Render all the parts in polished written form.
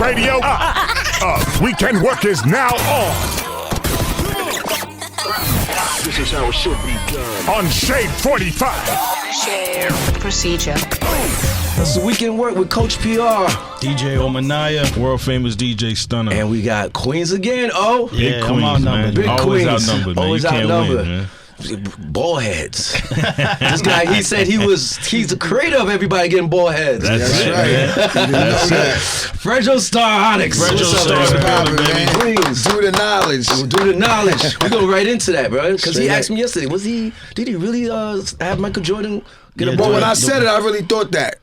radio. Weekend work is now on. This is how it should be done. On Shade45. Share procedure. That's the Weekend Work with Coach PR. DJ Omanaya, world famous DJ Stunner. And we got Queens again, oh. Big yeah, Queens, man. Big Always Queens. outnumbered, man. Always you can't outnumbered. win, man. Ball heads. This guy, he said he's the creator of everybody getting ball heads. That's right. That's right. Fredro Starr of ONYX. Fredro Starr What's of poppin', ONYX, man? Queens. Do the knowledge. Do the knowledge. We go right into that, bro. Because he Straight asked me yesterday, did he really have Michael Jordan get a ball? But when I said it, I really thought that.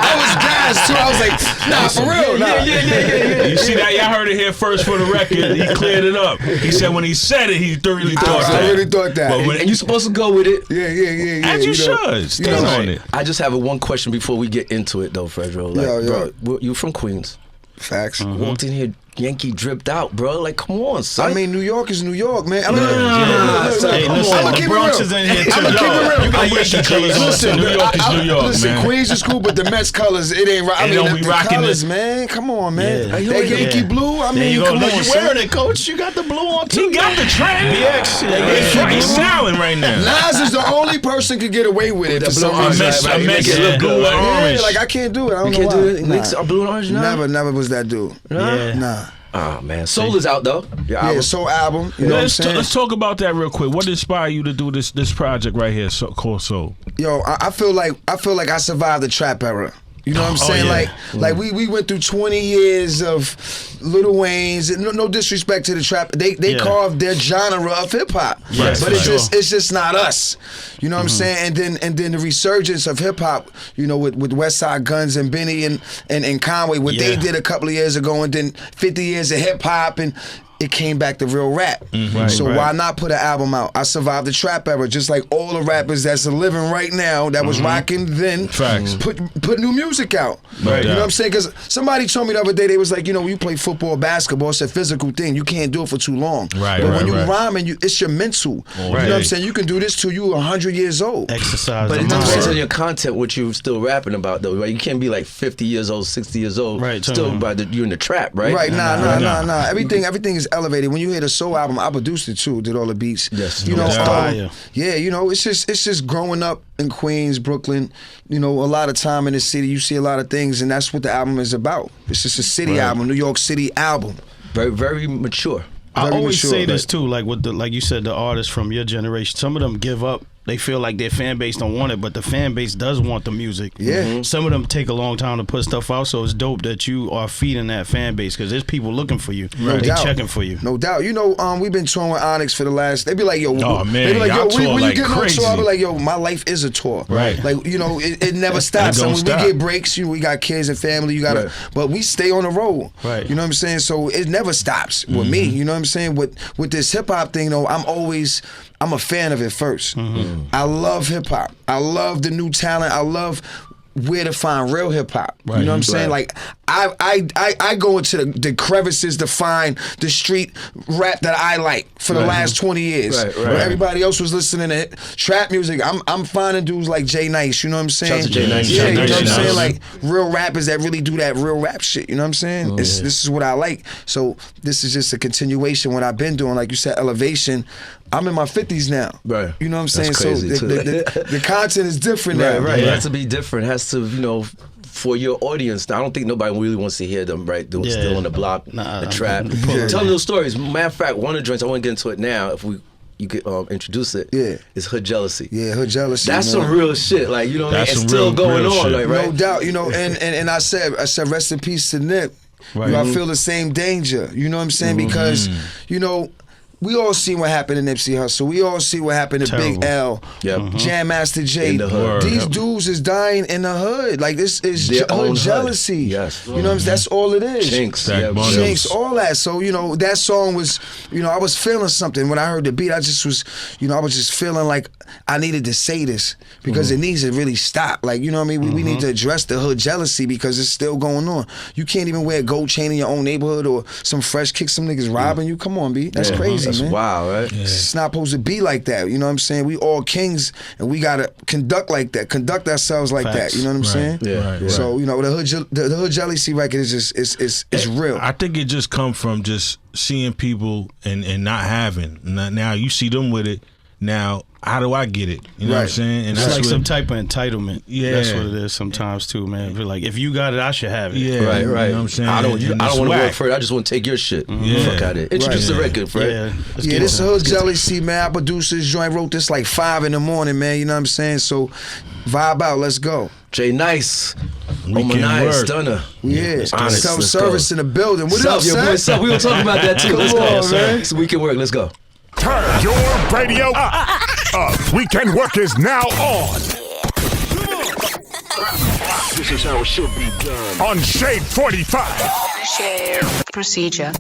I was gassed too. I was like, nah, for real. Yeah. You see that? Y'all heard it here first for the record. He cleared it up. He said when he said it, he really thought that. I really thought that. But when, And you supposed to go with it. Yeah. as you should. Stand on it. I just have one question before we get into it, though, Fredro. Like, bro, you from Queens. Facts. Walked in here, Yankee dripped out, bro. Like, come on, son. I mean, New York is New York, man. I mean, Hey, listen, I'ma the keep it Bronx real. is in here too. I'ma keep it real. You got Yankee colors on. Listen, New York is New York, listen, man. Queens is cool, but the Mets colors, it ain't right. I They mean, don't be the rocking colors, it. man. Come on, man. Yeah. That Yankee blue, I mean, come on, you son. wearing it, coach. You got the blue on too. He got the trend. He's styling right now. Nas is the only person could get away with it for some reason. I mix blue and orange. Yeah, like I can't do it. I don't you know can't why. do it. Mix blue and orange now? Never was that dude. Nah. Oh, man. Soul is out, though. Your Yeah, album. soul album. You know what I'm saying? Let's talk about that real quick. What inspired you to do this project right here, called Soul? Yo, I feel like I survived the trap era. You know what I'm saying? yeah. Like we went through 20 years of Lil Wayne's. No disrespect to the trap. They carved their genre of hip hop, Yes, but for it's just not us. You know what I'm saying? And then the resurgence of hip hop. You know, with West Side Guns and Benny and Conway, what they did a couple of years ago, and then 50 years of hip hop and. It came back to real rap. So why not put an album out? I survived the trap era, just like all the rappers that's living right now that was rocking then. Facts. Put new music out. Right. You know what I'm saying? Because somebody told me the other day, they was like, you know, when you play football, basketball, it's a physical thing. You can't do it for too long. Right, but right, when you right. rhyming, it's your mental. You know what I'm saying? You can do this till you 100 years old. Exercise. But it depends on your content, what you're still rapping about, though, right? You can't be like 50 years old, 60 years old, Right, still you're in the trap, right? Right, nah. Everything is elevated. When you hear the soul album, I produced it too, did all the beats. Yes, you know, fire. yeah, you know, it's just growing up in Queens, Brooklyn. You know, a lot of time in the city, you see a lot of things, and that's what the album is about. It's just a city album, New York City album. Very, very mature. I always mature, say this right? too, like like you said, the artists from your generation, some of them give up. They feel like their fan base don't want it, but the fan base does want the music. Yeah. Some of them take a long time to put stuff out, so it's dope that you are feeding that fan base because there's people looking for you. No They doubt. checking for you. No doubt. You know, we've been touring with ONYX for the last. They be like, yo, Oh, man, they be like, yo, y'all tour when you like getting on crazy. tour? I be like, yo, my life is a tour. Right. Like, you know, it never stops. don't And when stop. we get breaks, you know, we got kids and family. You gotta, but we stay on the road. Right. You know what I'm saying? So it never stops with me. You know what I'm saying? With this hip hop thing, though, I'm a fan of it first. I love hip hop. I love the new talent. I love where to find real hip hop. You know what I'm saying? Like I go into the crevices to find the street rap that I like for the last 20 years. Right. When everybody else was listening to trap music, I'm finding dudes like Jay Nice, you know what I'm saying? Shout out to Jay Nice. Yeah, you know what I'm Nice. saying? Like real rappers that really do that real rap shit, you know what I'm saying? This is what I like. So this is just a continuation of what I've been doing. Like you said, elevation. I'm in my 50s now. Right. You know what I'm saying? That's crazy, so too. the content is different now. Right. It has to be different. It has to, you know, for your audience. Now, I don't think nobody really wants to hear them, right? Doing still on the block, the trap. Tell those stories. Matter of fact, one of the joints, I want to get into it now. If you could introduce it. Yeah. Is Hood Jealousy. Yeah, Hood Jealousy. That's you know? some real shit. Like, you know what I mean? That's It's some still real going on, shit. like, right? No doubt, you know, and I said rest in peace to Nip. Right. You know, I feel the same danger. You know what I'm saying? Because, you know, we all seen what happened to Nipsey Hussle. We all see what happened to Big L, Jam Master Jay. In the hood. These dudes is dying in the hood. Like this is hood jealousy. Yes. You know what I'm saying? That's all it is. Jinx. Jinx, all that. So, you know, that song was, you know, I was feeling something. When I heard the beat, I just was, you know, I was just feeling like I needed to say this because it needs to really stop. Like, you know what I mean? We need to address the hood jealousy because it's still going on. You can't even wear a gold chain in your own neighborhood or some fresh kick, some niggas robbing you. Come on, B. That's crazy. That's man. wild, right? Yeah. It's not supposed to be like that. You know what I'm saying? We all kings, and we gotta conduct like that, conduct ourselves like Facts. that. You know what I'm saying? Yeah. Right. So the Hood Jealousy record is just it's real. I think it just come from just seeing people and not having. Now you see them with it. Now, how do I get it? You know what I'm saying? And It's that's like what, some type of entitlement. Yeah. That's what it is sometimes too, man. Feel like if you got it, I should have it. Yeah, Right. You know what I'm saying? I don't And want it's to work whack. for it. I just want to take your shit. Yeah. Fuck out of it. Introduce the record, Fred. Yeah, let's Yeah, get this it. Hood Jealousy, man. I produced this joint, wrote this like 5 in the morning, man. You know what I'm saying? So vibe out, let's go. Jay Nice. Weekend Nice. work. Stunner. Yeah, Honest, self-service in the building. What What's up, up, your son? boy? What's up? We were talking about that too. Let's Come go, on, man. So we can work. Let's go. Turn your radio up. Weekend Work is now on. This is how it should be done. On Shade 45. Share procedure.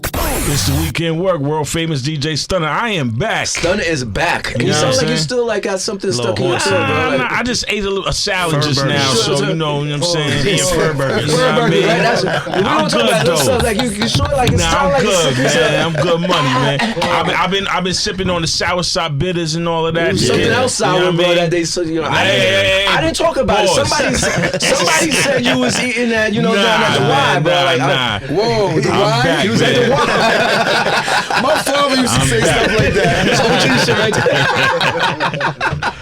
It's the Weekend Work, world famous DJ Stunner. I am back. Stunner is back. You know sound what like I'm you saying? still like got something stuck in your horse. throat, bro. Like, I just ate a salad just Furburger. now, Sure, so you know what I'm saying. Eating Furburgers. You know what I mean? right? That's, we don't talk good, about those though. stuff. Like you sure like it Nah, sound I'm like good, it's man. I'm good money, man. I've been sipping on the sour side bitters and all of that. something shit. else You know sour, what I bro. mean? That they said, you know. Hey, I didn't talk about pause. it. Somebody said you was eating that, you know, down at the Y, bro. Like, Whoa, the I'm why? back, he was at the man. My father used to say stuff like that. That's OG shit right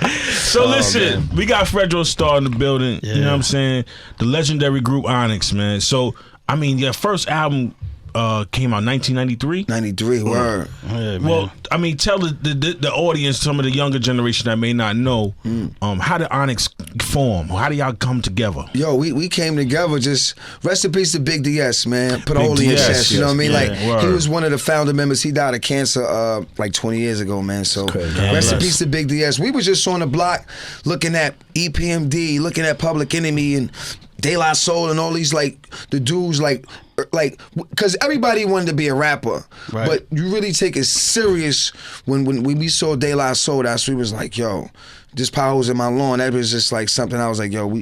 there. So listen, we got Fredro Starr in the building. You know what I'm saying? The legendary group ONYX, man. So I mean, your first album came out 1993. 93, word. Yeah, man. Well, I mean, tell the audience, some of the younger generation that may not know, how did ONYX form? How did y'all come together? Yo, we came together. Just rest in peace to Big DS, man. Put a Big hole in your DS, chest. You know what I mean? yes. Like Yeah, word. he was one of the founder members. He died of cancer like 20 years ago, man. So crazy. rest in bless. peace to Big DS. We was just on the block looking at EPMD, looking at Public Enemy and De La Soul and all these like the dudes like because everybody wanted to be a rapper, Right. but you really take it serious when we saw De La Soul. That's we was like, yo, this power was in my lawn. That was just like something I was like, yo,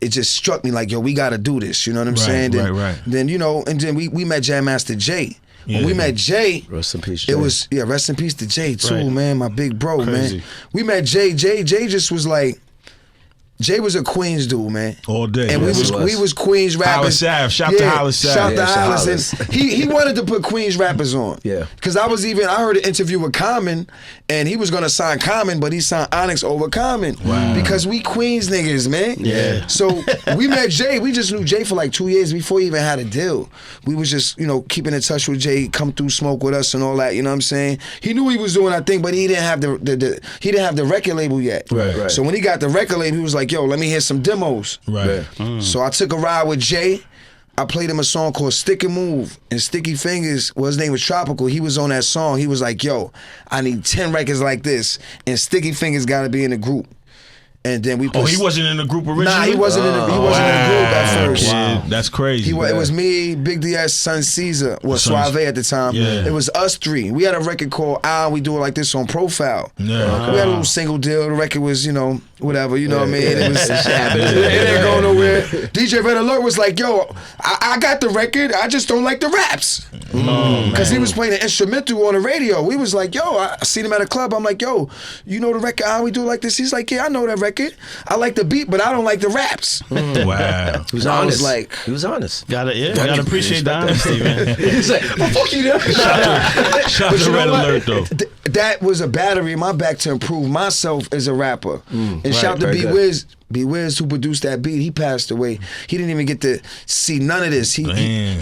it just struck me like, yo, we got to do this. You know what I'm saying? Then, right. Then you know, and then we met Jam Master Jay. When we met Jay, Rest in peace, Jay. it was rest in peace to Jay too, Right. man, my big bro, Crazy. man. We met Jay. Jay just was like. Jay was a Queens dude, man. All day. And Yes, we was Queens rappers. Hollis Ave. Shout to Hollis Ave. Shout to Yeah, Hollis. And he wanted to put Queens rappers on. Yeah. Because I heard an interview with Common, and he was going to sign Common, but he signed ONYX over Common. Wow. Because we Queens niggas, man. Yeah. So we met Jay. We just knew Jay for like 2 years before he even had a deal. We was just, keeping in touch with Jay, come through, smoke with us and all that, you know what I'm saying? He knew what he was doing, I think, but he didn't have the record label yet. Right. So when he got the record label, he was like, yo, let me hear some demos. Right. So I took a ride with Jay. I played him a song called Stick and Move. And Sticky Fingaz, well, his name was Tropical. He was on that song. He was like, yo, I need 10 records like this. And Sticky Fingaz got to be in the group. And then we put... Oh, he wasn't in the group originally? Nah, he wasn't in the group at first. Wow. That's crazy. It was me, Big DS, Son Caesar, Suave at the time. Yeah. It was us three. We had a record called We Do It Like This on Profile. Yeah. We had a little single deal. The record was, whatever, you know what I mean? It was it happened. ain't going nowhere. DJ Red Alert was like, yo, I got the record, I just don't like the raps. Because he was playing an instrumental on the radio. We was like, yo, I seen him at a club. I'm like, yo, you know the record We Do It Like This? He's like, yeah, I know that record. I like the beat, but I don't like the raps. Wow. He was I honest. was like... He was honest. Gotta appreciate the honesty, man. He's like, well, fuck you, then. Shout But to you know Red what? Alert, though. That was a battery in my back to improve myself as a rapper. And shout to very B good. Wiz. B Wiz, who produced that beat, he passed away. He didn't even get to see none of this. He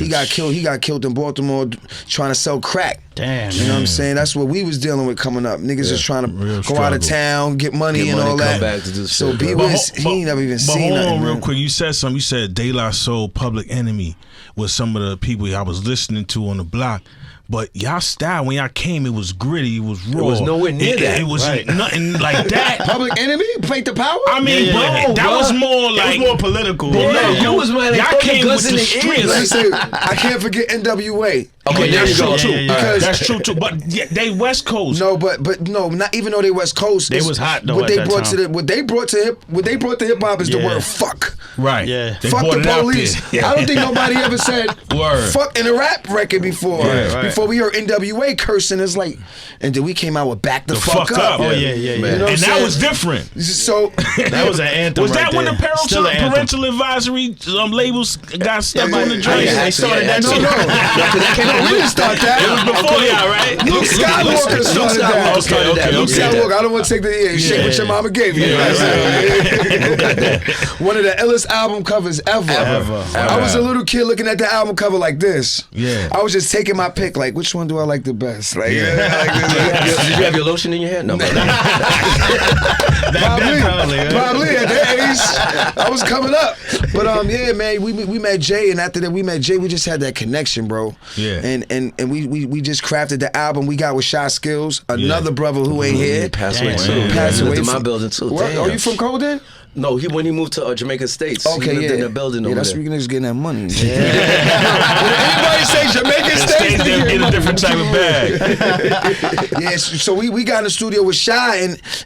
got killed. He got killed in Baltimore trying to sell crack. Damn. You know what I'm saying? That's what we was dealing with coming up. Niggas just trying to Real go out of struggle. town, get money Get and money, all come that. back to do So shit, B bro. Wiz, he ain't never even But seen hold nothing. on real man. quick. You said something. You said De La Soul, Public Enemy was some of the people I was listening to on the block. But y'all style, when y'all came, it was gritty, it was raw. was nowhere near that. It was Right. nothing like that. Public Enemy? Fight the Power? I mean, Yeah, bro, that bro. was more like... It was more political. Yeah, you was, man, like, y'all throwing came guns with in the the ear, streets. Let me say, I can't forget NWA. Okay, there you go. Because that's true too. But they West Coast. No, but no, not even though they West Coast. They was hot though What at they that brought time. to what they brought to hip hop is the word fuck. Right. Yeah. They Fuck brought the it out police. there. I don't think nobody ever said Word. fuck in a rap record before. Right. Before we heard NWA cursing, it's like, and then we came out with back the fuck fuck up. up. Oh yeah. You know what And I'm that saying? was different. So That was an anthem. Was that right when there. the Still an anthem. parental advisory labels got stuck Yeah, on the yeah, joint? yeah. They started that no, shit. no, we didn't start that. It was before y'all, right? Luke Skywalker started that. Okay. Luke Skywalker. I don't want to take the shit what your mama gave you. One of the illest album covers ever. I was a little kid looking at the album cover like this. Yeah. I was just taking my pick, like, which one do I like the best? Like, Did you have your lotion in your hand? No. Probably at that age, I was coming up. But yeah, man, we met Jay, and after that we met Jay, we just had that connection, bro. Yeah. And we just crafted the album. We got with Shy Skills, another brother who ain't here. Passed away Damn. too. Passed away In my from- building too. What? Damn. Are you from Colden? No, when he moved to Jamaica States. Okay, he lived yeah. in the building Yeah, over that's there. where you niggas getting that money. Anybody say Jamaica States? States them get a different type of bag. Yeah, so we got in the studio with Shy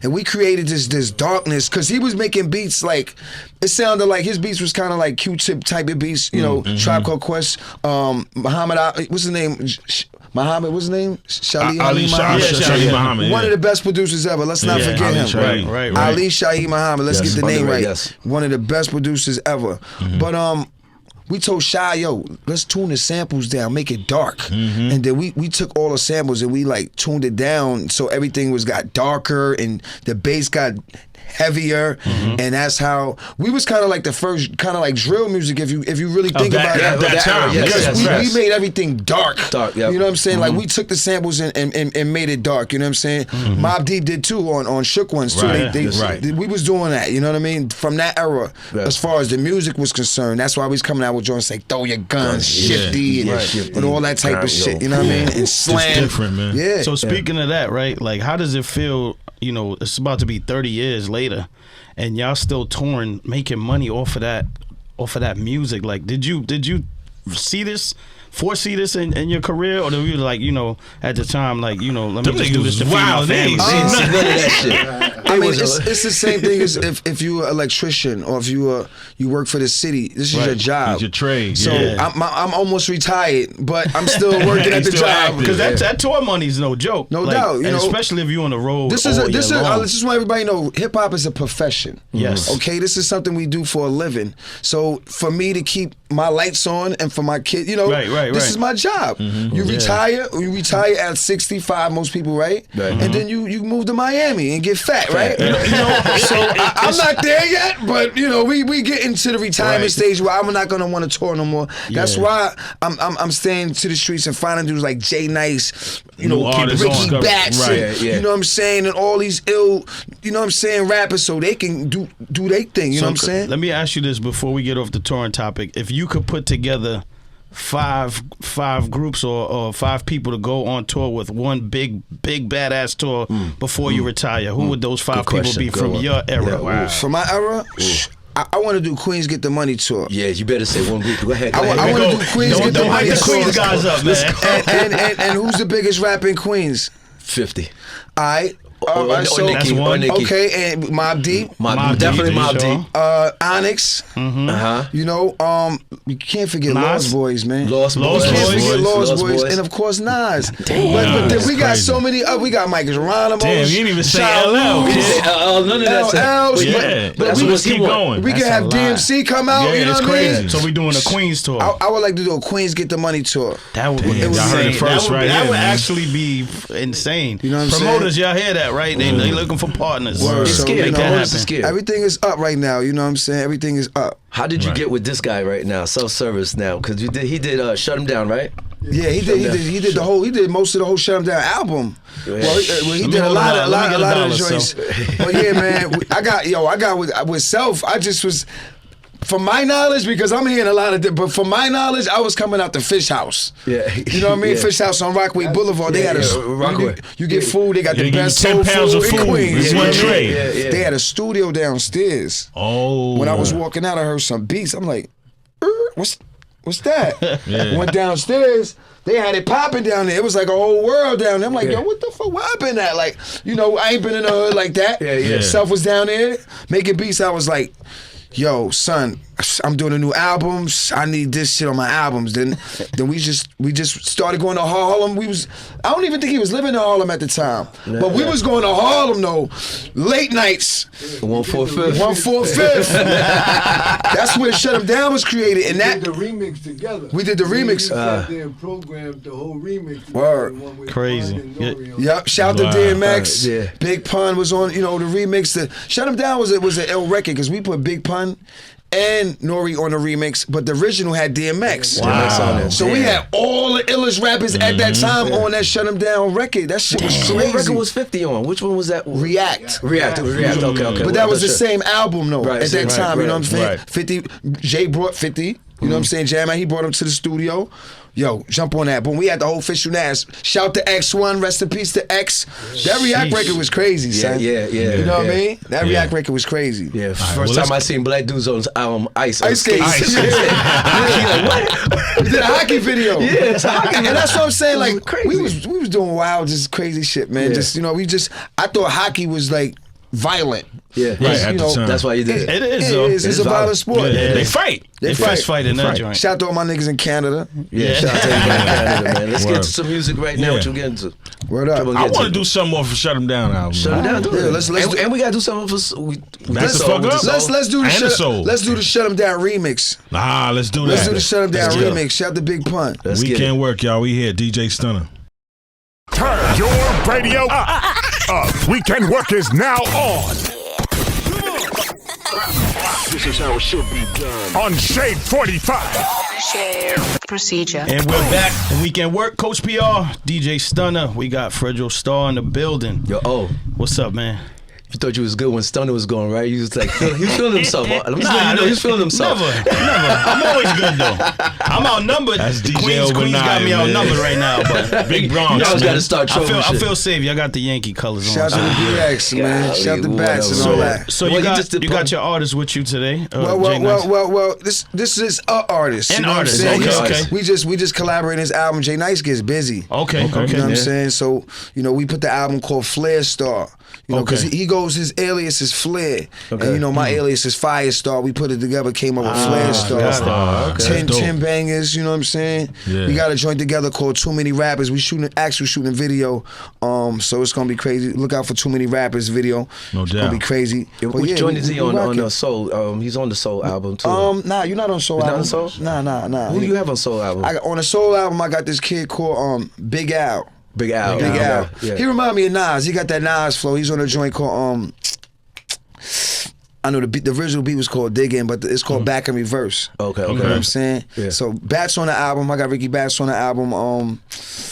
and we created this darkness because he was making beats like it sounded like his beats was kind of like Q-Tip type of beats, you know, Tribe Called Quest, Muhammad, what's his name? Muhammad, what's his name? Ali Shaheed Muhammad. One of the best producers ever. Let's not forget Ali him. Shaheed. Right. Ali Shaheed Muhammad. Let's Yes. get the name right. Yes. One of the best producers ever. But we told Shy, yo, let's tune the samples down, make it dark. And then we took all the samples and we like tuned it down so everything got darker and the bass got heavier, and that's how we was kind of like the first kind of like drill music if you really think about it. At that time, Because we made everything dark. Yeah. You know what I'm saying? Like we took the samples and made it dark. You know what I'm saying? Mobb Deep did too on Shook Ones too. Right. We was doing that. You know what I mean? From that era, as far as the music was concerned, that's why we was coming out with joints like Throw Your Guns, Shifty, and all that type of shit. You know what I mean? And Slam. It's different, man. Yeah. So speaking of that, right? Like, how does it feel? You know, it's about to be 30 years later, and y'all still touring, making money off of that music. Like, did you foresee this in your career, or were you like, you know, at the time, like, you know, let me just do this to feed my family? None of that shit. I mean, it's the same thing as if you were an electrician or if you work for the city. This is your job. It's your trade. So yeah. I'm almost retired, but I'm still working at the Still job. active. Because that tour money's no joke. No Like, doubt, you and know, especially if you're on the road. This is all year long. I just want everybody to know hip hop is a profession. Yes. Okay, this is something we do for a living. So for me to keep my lights on and for my kid, you know, this is my job. You retire at 65, most people, right? And then you move to Miami and get fat, right? You know, so I'm not there yet, but you know, we get into the retirement stage where I'm not gonna want to tour no more. That's why I'm staying to the streets and finding dudes like Jay Nice, you know, Ricky Batts, you know what I'm saying, and all these ill, you know what I'm saying, rappers, so they can do their thing. You know what I'm saying? Let me ask you this before we get off the touring topic. If you could put together five groups or 5 people to go on tour with one big badass tour before you retire, who would those 5 people be from your era? From my era, I want to do Queens Get the Money tour. Yeah, you better say one group. Go ahead. I want to do Queens Get the Money Don't tour. Queens guys up, man. And who's the biggest rapper in Queens? 50. All right. Or Nicki, that's one. or Nicki. Okay, and Mobb Deep, Definitely Mobb Deep. ONYX. You know, you can't forget Nas. Lost Boys, man. Lost You Boys. can't forget Lost Lost Boys, Boys. and of course Nas. But Nas, then we got crazy. so many. We got Mike Geronimo. Damn, you didn't even say Sha LL. Rule, kid. None of that. LLs, Yeah, but but we we just keep going. We can That's have a lot. DMC come out. Yeah, You know it's what I mean? crazy. So we doing a Queens tour. I would like to do a Queens Get the Money tour. That would be Damn, y'all heard it insane. first That would, right that here, would man. actually be insane. You know what I'm saying? Promoters, y'all hear that, right? They looking for partners. Word. It's So, scared. you know, Promoters are happen. scared. Everything is up right now. You know what I'm saying? Everything is up. How did you get with this guy right now? Self-service now, because he did Shut Him Down, right? Yeah, he did most of the whole Shut 'Em Down album. Well, he did a hold lot on, of let me get a the dollar, joints. But yeah, man, I got with Self. I just was. From my knowledge, because I'm hearing a lot of, but from my knowledge, I was coming out the Fish House. Yeah. You know what I mean? Yeah. Fish House on Rockaway Boulevard. They had Rockaway. You get food. They got Yeah, the they give best you 10 soul pounds of food in food. Queens. It's You know one what I mean? tray. Yeah. They had a studio downstairs. Oh. When I was walking out, I heard some beats. I'm like, what's what's that? Yeah. Went downstairs. They had it popping down there. It was like a whole world down there. I'm like, yo, what the fuck? Where I been at? Like, you know, I ain't been in the hood like that. Yeah. Self was down there making beats. I was like, yo, son, I'm doing a new album. I need this shit on my albums. Then we just started going to Harlem. I don't even think he was living in Harlem at the time. But we was going to Harlem though, late nights. 145th. 145th. That's where Shut 'Em Down was created. And that did the remix together. we did the remix. Sat there and programmed the whole remix. Word. The one with Crazy. Pun and Nori on Yep, shout Wow. to DMX. Yeah. Big Pun was on, you know, the remix. The Shut 'Em Down was an ill record because we put Big Pun and Nori on the remix, but the original had DMX. DMX on it. So we had all the illest rappers at that time on that Shut 'Em Down record. That shit was So crazy. what record was 50 on? Which one was that? React. React. Okay. But that was the same album though. Right, at that time, you know what I'm saying? right. 50, Jay brought 50. You know what I'm saying? Jam, he brought him to the studio. Yo, jump on that. Boom, we had the whole official Nas. Shout to X1, rest in peace to X. That React record was crazy, son. Yeah. You know what I mean? That React record was crazy. Yeah, right, first well, time I seen black dudes on ice. Ice skates. Ice. Like, what? We did a hockey video. Yeah, it's a hockey And that's what I'm saying. Like, crazy. we was doing wild, just crazy shit, man. Yeah. Just, you know, I thought hockey was like violent. Yeah, Right, at the time. That's why you did it. It is, It though. is. It's a violent sport. Yeah, they fight. They Fist fight in that joint. Shout out to all my niggas in Canada. Yeah, shout out to everybody in Canada, man. Let's get Word. to some music right now. Yeah. What you getting to? Word up. I want to do something off of Shut 'Em Down album. Shut it down. Do Yeah, it. let's and, do- and we gotta do something for Back the fuck up. Let's do the And the shut. soul. Let's do the Shut 'Em Down remix. Let's do that. Let's do the Shut 'Em Down Let's go. remix. Shout out to Big Pun. Let's We get can't it. work, y'all. We here. DJ Stunner. Turn your radio up. Weekend work is now on This is how it should be done. on Shade 45. Procedure. And we're back. Weekend work, Coach PR, DJ Stunner. We got Fredro Starr in the building. Yo, What's up, man? you thought you was good when Stunner was going, right? You was like, he was feeling himself. I'm just letting you know, he was feeling himself. Never. I'm always good though. I'm outnumbered. That's DJ Queens got Overnight, me man. outnumbered right now, but Big Bronx. Y'all man. got to start trolling I shit. feel safe. Y'all got the Yankee colors on. Shout out to the BX, man. Shout out to Bats and all that. So Well, you he got just did you got your artist with you today. Well. This is a artist. An you know artist, What I'm saying? okay, He's- We just collaborate his album. Jay Nice gets busy. Okay. You know what I'm Yeah. saying? So, you know, we put the album called Flare Star. You know, because Okay. he goes, his alias is Flare. And, you know, my alias is Fire Star. We put it together, came up with Flare Star. Okay. 10 That's dope. bangers, you know what I'm saying? Yeah. We got a joint together called Too Many Rappers. We shooting a video. So it's going to be crazy. Look out for Too Many Rappers video. No It's going to doubt. be crazy. But Which yeah, joint is he we on rocking. the Soul? He's on the Soul album too. Nah, you're not on Soul He's not album. on Soul? Nah. Who you have on Soul album? On the Soul album, I got this kid called Big Al. Big Al. Big Al. Yeah. He remind me of Nas. He got that Nas flow. He's on a joint called I know the original beat was called Diggin', but it's called Back in Reverse. Okay. You know what I'm saying? Yeah. So Bats on the album. I got Ricky Bats on the album.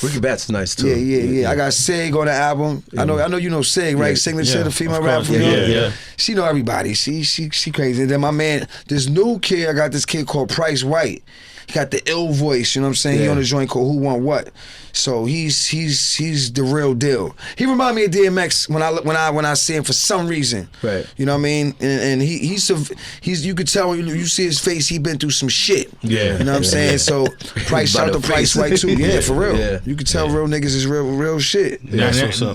Ricky Bat's nice too. Yeah. I got Sig on the album. I know you know Sig, right? Yeah. Signature, Yeah, the female of rapper course. from New York. Yeah. She know everybody. She crazy. And then my man, this new kid, I got this kid called Price White. He got the ill voice, you know what I'm saying? He Yeah. on a joint called Who Want What. So he's the real deal. He remind me of DMX when I see him for some reason. Right. You know what I mean? And he's you could tell when you see his face, he been through some shit. Yeah. You know what I'm saying? So Price, By shout the to Price face. White too. Yeah, for real. Yeah. You could tell real niggas is real shit.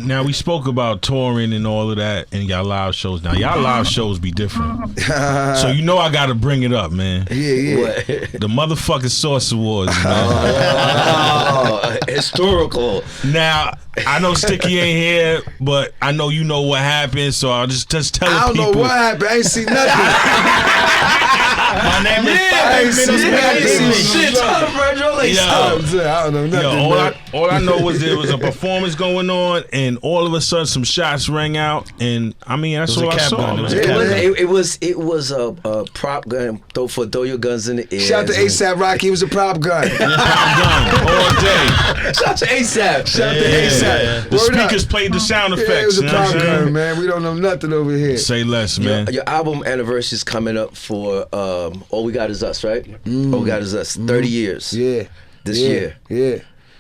Now we spoke about touring and all of that and y'all live shows. Now y'all live shows be different. So you know I gotta bring it up, man. Yeah. What? The motherfucking Source Awards, man. Oh, historical. Now I know Sticky ain't here, but I know you know what happened, so I'll just tell I don't people. know what happened. I ain't see nothing. My name is I ain't see nothing. Shit, Fredro. Like, I don't know nothing. Yo, man. all I know was there was a performance going on, and all of a sudden some shots rang out, and I mean that's all I cap saw. gun. It was a man. cap gun. It was a prop gun. Throw your guns in the air. Shout out to ASAP Rocky. He was a prop gun. Pop gun all day. Shout out to ASAP. Shout out to Yeah. ASAP. The Word up. speakers played the sound Yeah, it effects. was a You know what prop I'm gun, saying? man. We don't know nothing over here. Say less, man. Your album anniversary is coming up for All We Got Is Us, right? All We Got Is Us. 30 years. Yeah. This year. Yeah.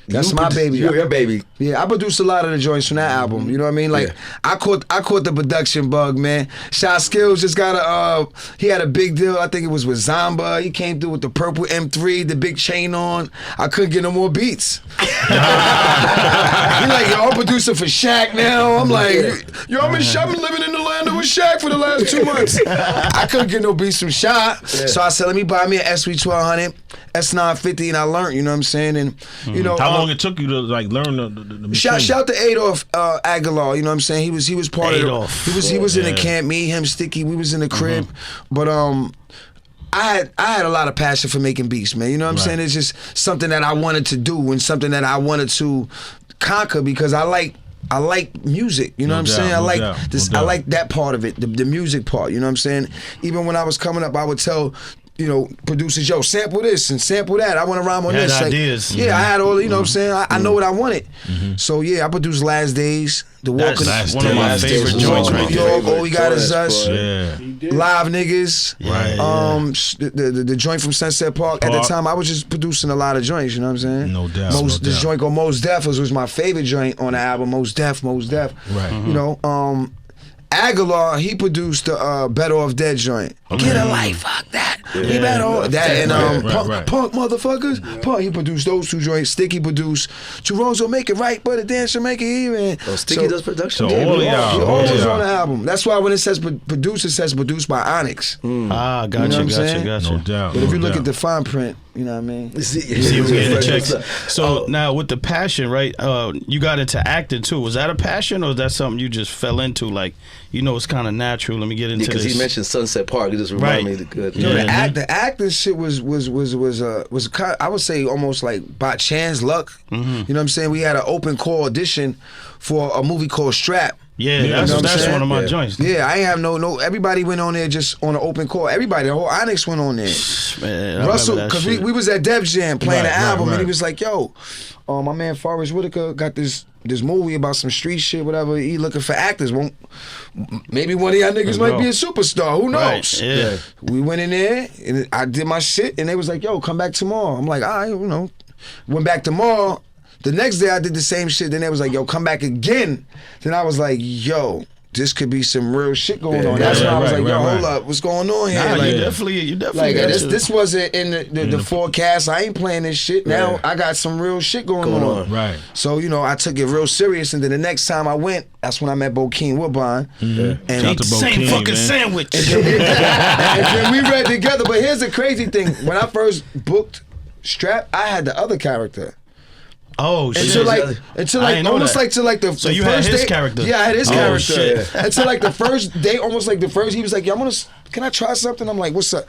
That's my baby. You're your baby. Yeah, I produced a lot of the joints from that album. You know what I mean? Like I caught the production bug, man. Shot Skills just got he had a big deal. I think it was with Zamba. He came through with the purple M3, the big chain on. I couldn't get no more beats. He like, yo, I'm producer for Shaq now. I'm like, yo, I've been living in the land of Shaq for the last 2 months. I couldn't get no beats from Shaq. So I said, let me buy me an SW1200, S950, and I learned, you know what I'm saying? And you know, how long it took you to like learn the machine? Shout to Adolf Aguilar, you know what I'm saying? He was part Adolf. of he was in the camp, me, him, Sticky, we was in the crib. But I had a lot of passion for making beats, man. You know what I'm saying? It's just something that I wanted to do and something that I wanted to conquer because I like music, you know what I'm saying? I like that part of it, the music part, you know what I'm saying? Even when I was coming up, I would tell, you know, producers, yo, sample this and sample that. I want to rhyme on this. Had ideas. Yeah, I had all, you know what I'm saying? I know what I wanted. So yeah, I produced Last Days, The Walk. That's one of my favorite joints right there. there. All We Got Is Us. Yeah. Live Niggas. Right. The joint from Sunset Park. At the time, I was just producing a lot of joints, you know what I'm saying? No doubt. The joint called Mos Def was my favorite joint on the album, Mos Def. Right. You know, Aguilar, he produced the Better Off Dead joint. Get a life, fuck that. We better off that. And Punk motherfuckers. Punk, he produced those two joints. Sticky produced Two Wrongs Will Make It Right, but a dancer make it even. Oh, Sticky does production. So all y'all. He always on the album. That's why when it says produced, it says produced by ONYX. Ah, gotcha, You know what I'm saying? gotcha. No doubt. But if you look at the fine print, you know what I mean? See, we getting the checks. So now with the passion, right? You got into acting too. Was that a passion or was that something you just fell into? Like, you know, it's kind of natural. Let me get into this. Because he mentioned Sunset Park. It just reminded me of the good. You know, the acting shit was kind of, I would say almost like by chance, luck. You know what I'm saying? We had an open call audition for a movie called Strap. Yeah, that's one of my joints. Yeah, I ain't have no. Everybody went on there just on an open call. Everybody, the whole ONYX went on there. Man, Russell, because we was at Def Jam playing the album, and he right. was like, "Yo, my man Forrest Whitaker got this movie about some street shit, whatever. He looking for actors. Maybe one of y'all niggas might be a superstar. Who knows?" Right, yeah. We went in there, and I did my shit, and they was like, "Yo, come back tomorrow." I'm like, "All right, you know." Went back tomorrow. The next day I did the same shit. Then they was like, "Yo, come back again." Then I was like, "Yo, this could be some real shit going on." That's why I was like, "Yo, hold up, what's going on here?" Nah, like, you definitely. like this wasn't in the forecast. I ain't playing this shit. Now I got some real shit going on. Right. So you know, I took it real serious, and then the next time I went, that's when I met Bokeem Woodbine. And Shout out to same Bokeem, fucking man. sandwich. and then we read together. But here's the crazy thing: when I first booked Strap, I had the other character. Oh shit! Until almost like to like the So the you first had his day, character. Yeah, I had his Oh, character. shit. Until like the first day, almost like the first, he was like, "Yeah, can I try something?" I'm like, "What's up?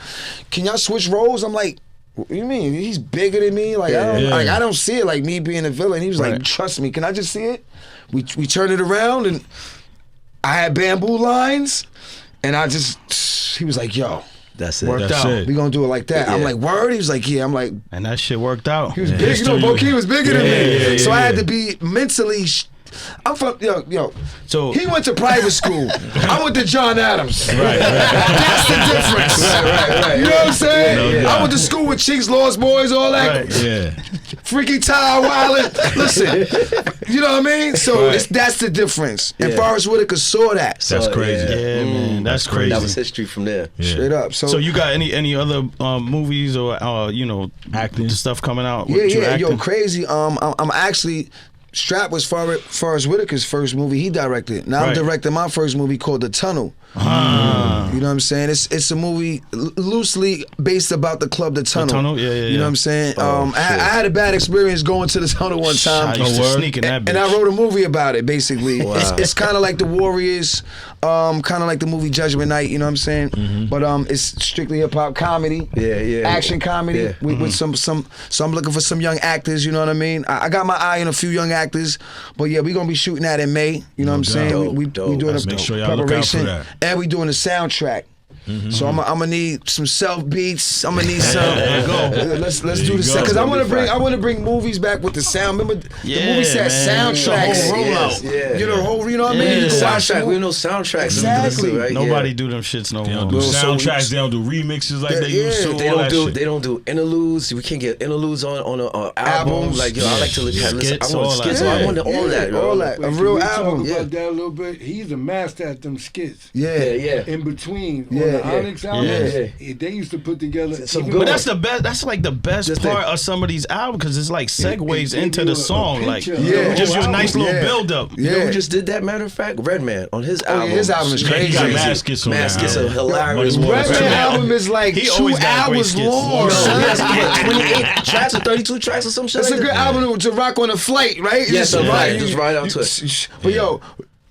Can y'all switch roles?" I'm like, "What do you mean? He's bigger than me. Like I don't see it like me being a villain." He was like, "Trust me. Can I just see it?" We turned it around and I had bamboo lines, and he was like, "Yo." That's it. Worked That's out. it. We gonna do it like that. I'm like, word? He was like, yeah. I'm like, And that shit worked out. he was big. You know, Bokeem was bigger than me. So I had to be mentally. I'm from yo. So He went to private school. I went to John Adams. Right. That's the difference. Right. You know what I'm saying? No I went to school with Cheeks, Lost Boys, all that. Right. Yeah. Freaky Ty Wildin'. Listen, you know what I mean? So that's the difference. And Forrest Whitaker saw that. That's crazy. yeah, man, that's crazy. That was history from there. Straight up. So you got any other movies or Acting stuff coming out? Yeah, with you yeah, acting? yo, crazy. I'm actually. Strap was Forrest Whitaker's first movie he directed. Now I'm directing my first movie called The Tunnel. You know what I'm saying? It's a movie loosely based about the club The Tunnel. The Tunnel? Yeah. You know what I'm saying? I had a bad experience going to the tunnel one time. I used to sneak in that bitch. And I wrote a movie about it, basically. Wow. It's kind of like The Warriors, kind of like the movie Judgment Night, you know what I'm saying? Mm-hmm. But it's strictly hip-hop comedy, action comedy with some. So I'm looking for some young actors, you know what I mean? I got my eye on a few young actors, but yeah, we're going to be shooting that in May, you know what I'm saying? We doing Make sure y'all look out for preparation. that. And we doing a soundtrack. So I'm gonna need some self beats. I'm gonna need some. Let's do this because I want to bring movies back with the sound. Remember the movies had soundtracks. You know, what I mean? The soundtrack. We know soundtracks. Exactly. Right? Nobody do them shits no They more. don't do soundtracks. They don't do remixes like they used to. They don't do interludes. We can't get interludes on an album. Like I like to look at skits. I want skits. I want all that. All that. A real album. Talk about that a little bit. He's a master at them skits. Yeah. In between on the ONYX albums, they used to put together some good. But that's the best. That's like the best part of some of these albums because it's like segues into the song. Like gives you a nice little build up. You know who just did that? Matter of fact, Redman on his album. His album is crazy. He got mad skits on that. Mad skits are hilarious. Redman album is like 2 hours long. He has 28 tracks or 32 tracks or some shit. It's a good album to rock on a flight, right? Yes, right. Just ride out to it. But yo,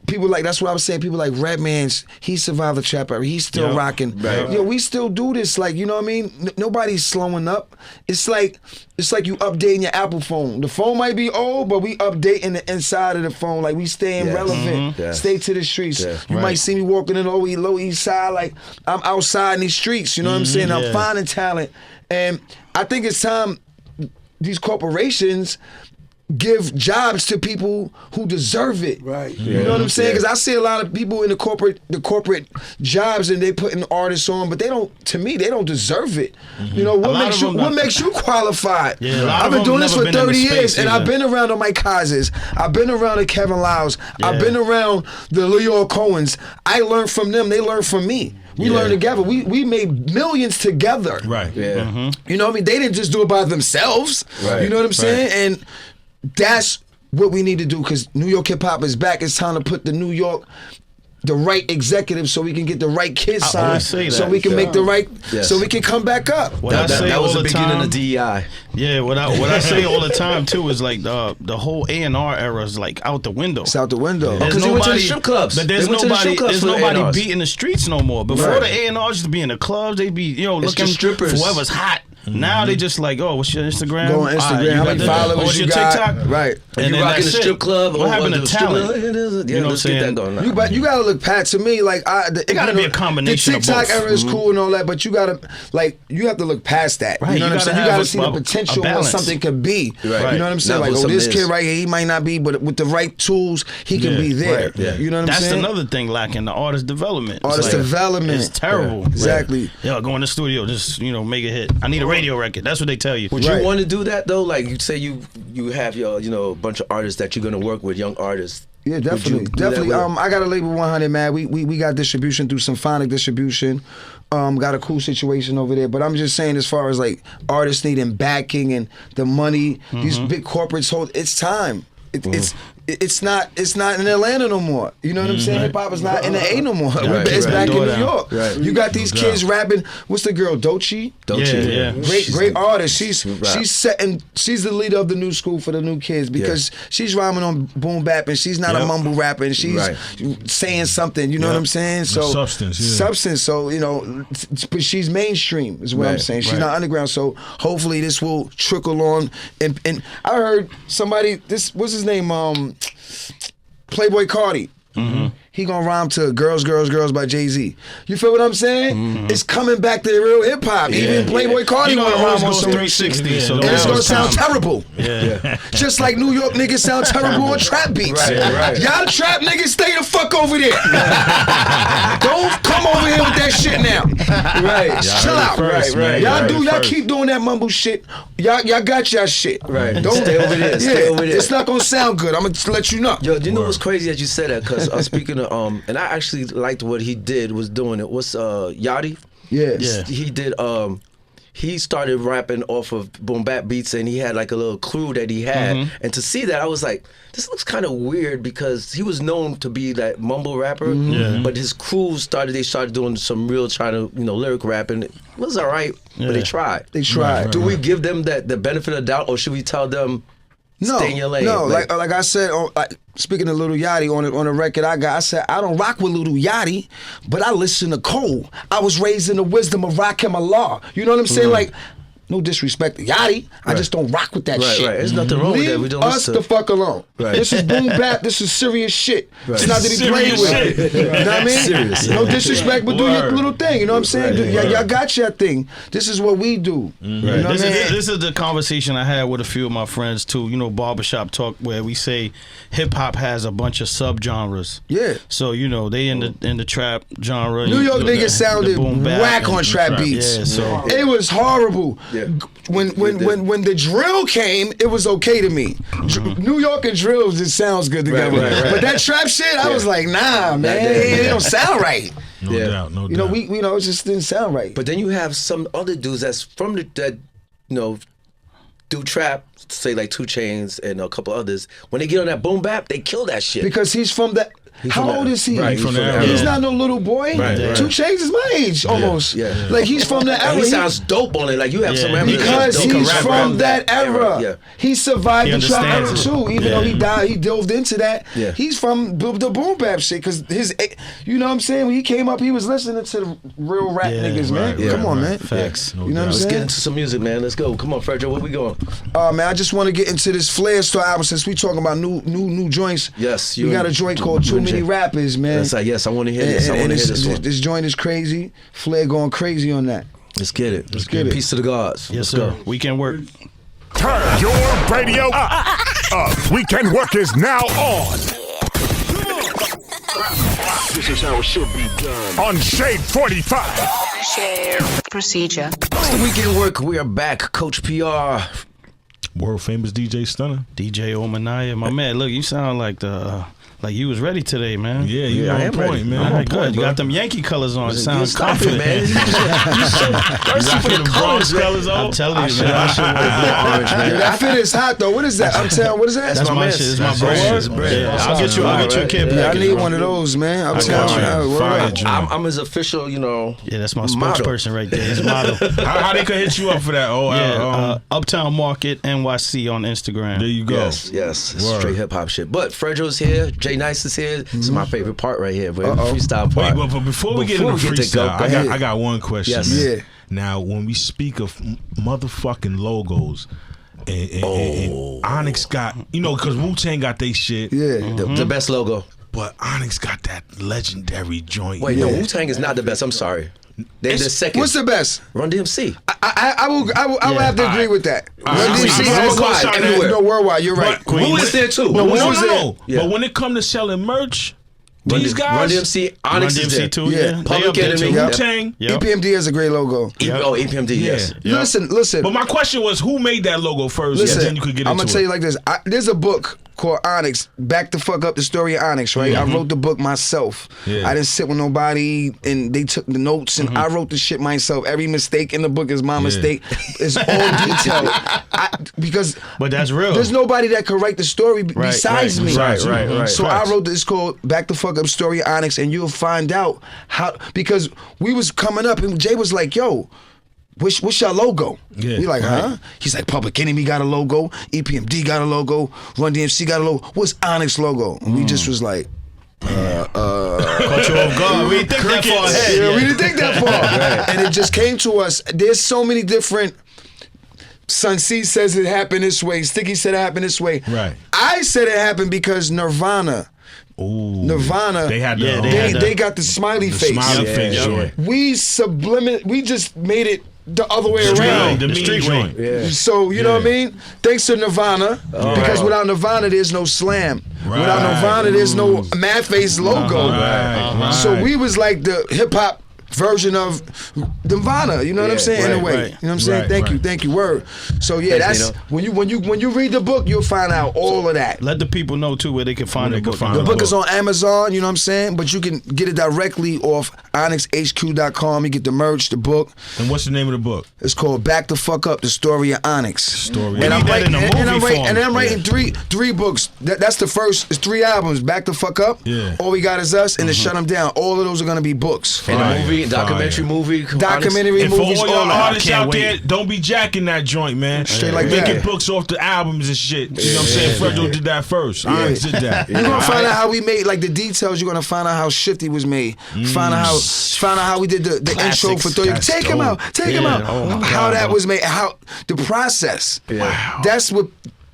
people like, that's what I was saying. People like Redman, he survived the trap era. He's still rocking. Right. Yo, we still do this. Like, you know what I mean? Nobody's slowing up. It's like you updating your Apple phone. The phone might be old, but we updating the inside of the phone. Like we staying relevant. Stay to the streets. You might see me walking in the Low East Side. Like I'm outside in these streets. You know what I'm saying? I'm finding talent, and I think it's time these corporations give jobs to people who deserve it. Right. You know what I'm saying? Because I see a lot of people in the corporate jobs and they putting artists on, but they don't deserve it. You know, what makes you qualified? I've been doing this for 30 years and I've been around the Mike Kaises. I've been around the Kevin Lyles. I've been around the Leo Cohens. I learned from them. They learned from me. We learned together. We made millions together. Right. Yeah. You know what I mean? They didn't just do it by themselves. Right. You know what I'm saying? And that's what we need to do because New York hip hop is back. It's time to put the right executives so we can get the right kids signed, so we can make the right, so we can come back up. That was the beginning of DEI. Yeah, what I say all the time too is like the whole A&R era is like out the window. It's out the window. Because you went to the strip clubs. But there's nobody beating the streets no more. Before the A&Rs used to be in the clubs, they'd be looking for whoever's hot. Now they just like, oh, what's your Instagram? Go on Instagram. How many followers you got? TikTok? Right. And you rocking the strip club. What happened to talent? You know what I'm saying? You gotta look Pat to me like it gotta be a combination of both. The TikTok era is cool and all that, but you have to look past that. Right. You know what I'm saying? You gotta see the potential of what something could be. Right. You know what I'm saying? Like, this kid right here, he might not be, but with the right tools, he can be there. You know what I'm saying? That's another thing lacking, the artist development. Development. It's terrible. Exactly. Yo, go in the studio, just make a hit. I need a radio record. That's what they tell you. Would you want to do that though? Like you say you have your bunch of artists that you're gonna work with, young artists. Yeah, definitely. I got a label 100, man. We got distribution through Symphonic Distribution. Got a cool situation over there. But I'm just saying, as far as like artists needing backing and the money, these big corporates hold. It's time. It's not in Atlanta no more. You know what I'm saying? Hip hop is not in the A no more. It's back in New York. You got these kids rapping. What's the girl? Doechii? Great artist. She's the leader of the new school for the new kids because she's rhyming on boom bap and she's not a mumble rapper and she's saying something. You know what I'm saying? So substance. So but she's mainstream is what I'm saying. She's not underground. So hopefully this will trickle on. And I heard somebody. What's his name? Playboy Cardi. He gonna rhyme to Girls, Girls, Girls by Jay-Z. You feel what I'm saying? It's coming back to real hip hop. Even Playboy Cardi wanna rhyme on some 360. So and it's gonna sound terrible. Just like New York niggas sound terrible on trap beats. Y'all trap niggas stay the fuck over there. Don't come over here with that shit now. Chill out. Y'all keep doing that mumble shit. Y'all got y'all shit. Don't stay over there. Stay over there. It's not gonna sound good. I'm gonna let you know. Yo, you know what's crazy that you said that? Because speaking of and I actually liked what he did was doing it. What's Yachty? He did he started rapping off of boom bap beats and he had like a little crew that he had. And to see that I was like, this looks kind of weird because he was known to be that mumble rapper, but his crew started doing some real trying to lyric rapping. It was all right, but they tried. Do we give them the benefit of the doubt or should we tell them stay in your lane? No, like I said, speaking of Lil Yachty on the record I said, I don't rock with Lil Yachty, but I listen to Cole. I was raised in the wisdom of Rakim Allah. You know what I'm saying? Like, No disrespect to Yachty. I just don't rock with that shit. Right. There's nothing wrong with that. We don't Leave us listen. the fuck alone. Right. This is boom bap. This is serious shit. Right. It's not to be played with. You know what I mean? Serious. No disrespect, but do your little thing. You know what I'm saying? Y'all got your thing. This is what we do. You know what I mean? This is the conversation I had with a few of my friends too. You know, barbershop talk where we say hip hop has a bunch of subgenres. Yeah. So you know they in the trap genre. New York niggas sounded boom bap whack and on trap beats. Yeah, so it was horrible. Yeah. When the drill came, it was okay to me. New York and drill just sounds good together. Right. But that trap shit, I was like, nah, man, it don't sound right. No doubt. You know, we it just didn't sound right. But then you have some other dudes that's from that do trap, say like 2 Chainz and a couple others. When they get on that boom bap, they kill that shit. Because he's from that. How old is he? Right, he's from that era. He's not no little boy. Right. 2 Chainz is my age almost. Yeah. Like he's from that era. And he sounds dope on it. Like you have some rappers because that he's rap from that era. Yeah. He survived He the trap era understands too. Even though he died, he delved into that. Yeah. He's from the boom bap shit. Because you know what I'm saying? When he came up, he was listening to the real rap niggas, man. Come on, man. Facts. You know what I'm Let's saying? get into some music, man. Let's go. Come on, Fredro. Where we going? Man, I just want to get into this Flair Star album since we talking about new joints. Yes, we got a joint called Too Many Rappers, man. Yes, I want to hear this. I want to hear this one. This joint is crazy. Flair going crazy on that. Let's get it. Let's get it. Peace to the gods. Yes, Let's sir. go. Weekend work. Turn your radio up. Weekend work is now on. This is how it should be done. On Shade 45. Share procedure. It's the weekend work. We are back. Coach PR. World famous DJ Stunner. DJ Omanaya, my man. Look, you sound like like you was ready today, man. Yeah, you on point, man. All I'm right, on good. point, You bro. got them Yankee colors on. It sounds Stop it, confident, man. You so thirsty for the colors, man. I'm telling you, man. I should wear blue orange, man. Yo, that fit is hot though. What is that? I'm telling. What is that? That's my shit. It's my brand. Yeah, I'll get you a kid Yeah, I package, need bro. one of those, man. I'm got telling you. you. Fire Word joint. up. I'm his official, Yeah, that's my Model. spokesperson right there. His model. How they could hit you up for that? Uptown Market NYC on Instagram. There you go. Yes. Word. Straight hip hop shit. But Fredro's here. Jay Nice is here. This is my favorite part right here, bro. Freestyle part. Wait, but before we get into to freestyle, go ahead. I got one question. Yes. Man. Yeah. Now, when we speak of motherfucking logos, and Onyx got, because Wu-Tang got they shit. Yeah. The best logo. But Onyx got that legendary joint. Wait, no, Wu-Tang is not the best. I'm sorry. They're the second. What's the best? Run-DMC. I will have to agree with that. Run-DMC has worldwide, everywhere. No, worldwide. You're right. But Wu is there too. But Wu no. is there. Yeah. But when it comes to selling merch, these guys, Run-DMC, Onyx is there. Run-DMC too, Yeah. yeah. They Public up there, Enemy. too. Yep. Wu-Tang. Yep. EPMD has a great logo. Oh, EPMD, yes. Yeah. Listen. But my question was, who made that logo first? Listen, and then you could get I'm into gonna tell it. you like this. There's a book called Onyx, Back the Fuck Up, the story of Onyx, right? I wrote the book myself. Yeah. I didn't sit with nobody and they took the notes and I wrote the shit myself. Every mistake in the book is my mistake. It's all detailed. Because But that's real. there's nobody that could write the story besides me. Right. So I wrote this called Back the Fuck Up Story of Onyx, and you'll find out how, because we was coming up and Jay was like, yo, what's your logo? Yeah, We like, huh? He's like, Public Enemy got a logo, EPMD got a logo, Run-DMC got a logo. What's Onyx logo? And we just was like, Caught you off guard. We didn't think that far ahead. yeah, we didn't think that far. And it just came to us. There's so many different. Sun C says it happened this way. Sticky said it happened this way. Right. I said it happened because Nirvana. They had they got the smiley face. smiley face joint. We just made it the other way around. The street joint. Yeah. So you know what I mean? Thanks to Nirvana, because without Nirvana there's no slam. Right. Without Nirvana there's no Mad Face logo. Right. So we was like the hip hop version of Nirvana. You know what I'm saying? In a way. right. You know what I'm saying? Right, Thank you. Word. So yeah, Thanks, that's when you read the book, you'll find out all of that. Let the people know too where they can find the book. The book is on Amazon, you know what I'm saying? But you can get it directly off onyxhq.com. You get the merch, the book. And what's the name of the book? It's called Back the Fuck Up, the story of Onyx. Story. And I'm Read that writing, in a and I'm movie writing, and I'm writing three books. That's the first. It's 3 albums. Back the Fuck Up. Yeah. All We Got Is Us, and to Shut Them Down. All of those are gonna be books. And the movie documentary movie. Documentary And for movies, all all y'all that. artists out there, don't be jacking that joint, man. Straight like Making that. books off the albums and shit. You know what I'm saying? Fredro did that first. Onyx did that. You're gonna find out how we made like the details. You're gonna find out how Shifty was made. Find out how we did the intro for 30. Take him out. Take him out. How that was made. How the process. Wow. That's what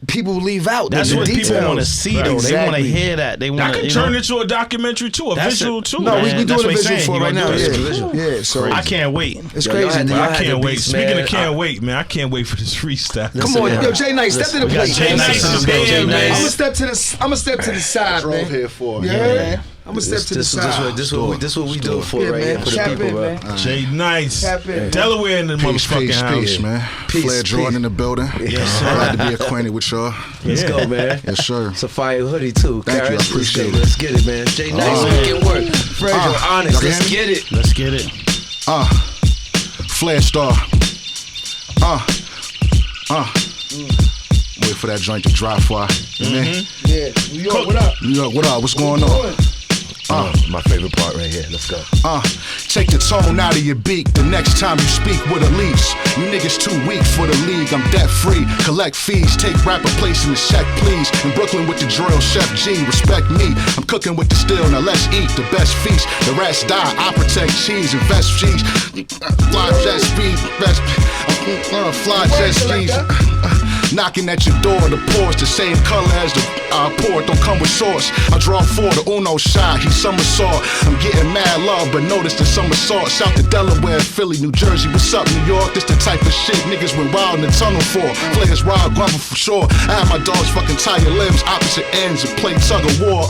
people leave out. That's the what details. people want to see, though. They want to Exactly. hear that. They want That to could turn into a documentary too, a That's visual it. too. No, we Man, doing that's a what he's visual saying. for You it right gonna now. do it. Yeah, so I can't wait. it's Yo, crazy, y'all had man. I the can't wait. beats, Speaking man. of can't wait, man, I can't wait for this freestyle. Come on, yo, Jay Nice, step to the plate. Jay Nice in the building, man. I'm gonna step to the side, Drove man. here for. Yeah, I'm gonna step to the side. This what we do for Yeah, right man. here for the Tap people, in, bro. man. Jay Nice, Tap in. Delaware in the motherfucking house. Peace, man. Peace, Flair Jordan peace. in the building. Glad to be acquainted with y'all. Let's go, man. Yes, sir. It's a fire hoodie too. Thank you, I Karis, appreciate it. Let's get it, man. Jay Nice, Weekend Work. Fredro, Onyx, y'all let's hear me? get it. Let's get it. Flair Starr. Wait for that joint to drop for you know what I mean? Yeah, New York, what up? New York, what up? What's going on? My favorite part right here. Let's go. Take the tone out of your beak the next time you speak with a leash. You niggas too weak for the league. I'm debt free. Collect fees. Take rapper place in the check, please. In Brooklyn with the drill, Chef G. Respect me. I'm cooking with the steel. Now let's eat the best feast. The rest die. I protect cheese. Invest cheese. Fly jet speed. Fly jet speed. Knocking at your door, the pores the same color as the port. Don't come with sauce. I draw four, the Uno shot. He somersault. I'm getting mad love, but notice the somersault. South to Delaware, Philly, New Jersey. What's up, New York? This the type of shit niggas went wild in the tunnel for. Players wild, grumble for sure. I have my dogs fucking tie your limbs, opposite ends, and play tug of war.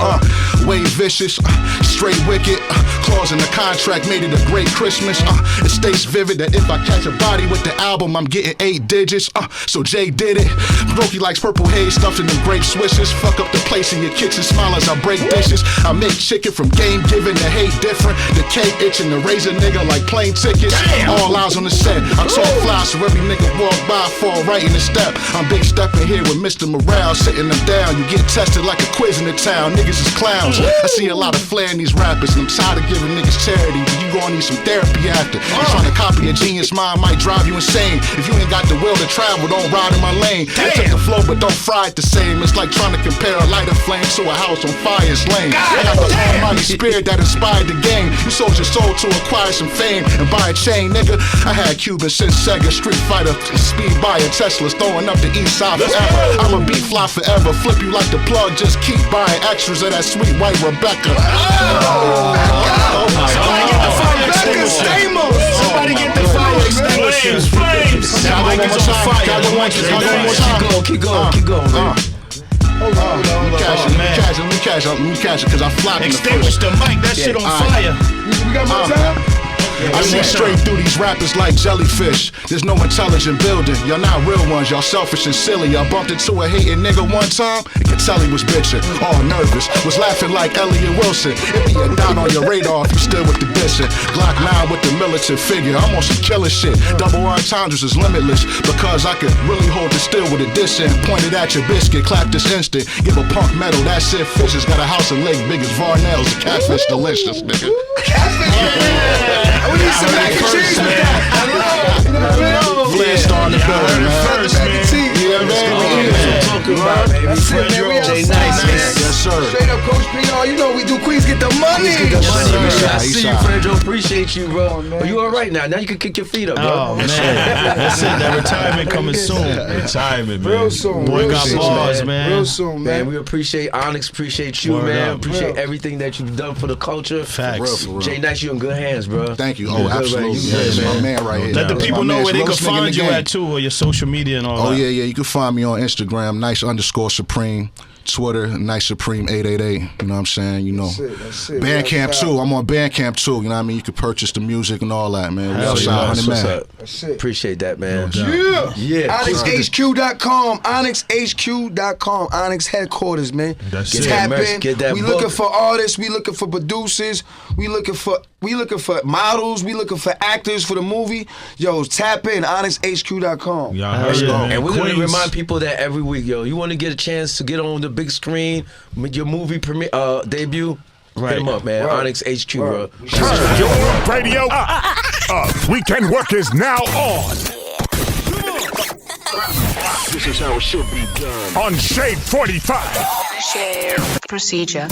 Way vicious, straight wicked. Clause in the contract made it a great Christmas. It stays vivid that if I catch a body with the album, I'm getting 8 digits. So Jay did it. Brokey likes purple haze stuffed in them grape swishes. Fuck up the place in your kitchen, smile as I break dishes. I make chicken from game giving to hate different. The cake itching, the razor nigga like plane tickets. All eyes on the set. I talk fly so every nigga walk by fall right in the step. I'm big stepping here with Mr. Morale sitting them down. You get tested like a quiz in the town. Niggas is clowns. I see a lot of flair in these rappers, and I'm tired of giving niggas charity. But you gonna need some therapy after. You trying to copy a genius mind might drive you insane. If you ain't got the will to travel, don't ride in my lane. Take the flow, but don't fry it the same. It's like trying to compare a lighter flame to a house on fire. It's lame. I got the almighty spirit that inspired the game. You sold your soul to acquire some fame and buy a chain, nigga. I had Cuban since Sega, Street Fighter, speed buyer, Teslas, throwing up the east side forever. I'ma be fly forever, flip you like the plug. Just keep buying extras of that sweet white Rebecca. Somebody get the fire extinguisher. Somebody get the fire extinguisher. Flames. That mic is on fire. Keep going, man. Let me catch it, cause I flopped in the Extinguish first. the mic. That shit on fire. We got more time? I see straight through these rappers like jellyfish. There's no intelligent building. Y'all not real ones. Y'all selfish and silly. I bumped into a hating nigga one time and could tell he was bitching. All nervous. Was laughing like Elliot Wilson. It be a dot on your radar if you still with the dissing. Glock 9 with the militant figure. I'm on some killer shit. Double entendres is limitless because I could really hold it still with a dissing. Pointed at your biscuit. Clap this instant. Give a punk metal. That shit fishes. Got a house in Lake big as Varnell's. The catfish delicious, nigga. We need some mac and cheese with that. Flair Starr in the building, man. Mac and cheese. Yeah, man. That's it, man. We Jay outside, Nice, man. Yes, sir. Straight up, Coach P. You know we do. Queens get the money. I see you, Eastside. Fredro. Appreciate you, bro. Are you all right now? Now you can kick your feet up, bro. Oh man, that's it. That retirement coming soon. Retirement, man. Real soon. Boy real got soon, bars, man. Real soon, Man, man. we appreciate Onyx, appreciate you, Word man. up. Appreciate Real. everything that you've done for the culture. Facts. For real. Jay Nice, you in good hands, bro. Thank you. You Oh, good, man. absolutely. You Yeah, good, it's my man. man right here. Let the That's people my know man. where they can Realest nigga in find the you game. at too, or your social media and all Oh, that. yeah. You can find me on Instagram, nice_supreme. Twitter, Nice Supreme 888. You know what I'm saying? You know. That's it. Bandcamp too. I'm on Bandcamp too. You know what I mean? You can purchase the music and all that, man. We Hell outside yeah, 100 that's what's man. up. That's it. Appreciate that, man. Yeah. Yeah. ONYXHQ.com. ONYXHQ.com. Onyx headquarters, man. That's Get it. that Tap merch, in. get that We book. looking for artists. We looking for producers. We looking for models. We looking for actors for the movie. Yo, tap in. ONYXHQ.com. Y'all heard it, man. And we're going to Queens. remind people that every week, yo, you want to get a chance to get on the big screen with your movie premiere, debut, Hit him up, man. ONYX HQ, bro. Turn your radio up. Weekend Work is now on. This is how it should be done. On Shade 45. Share procedure.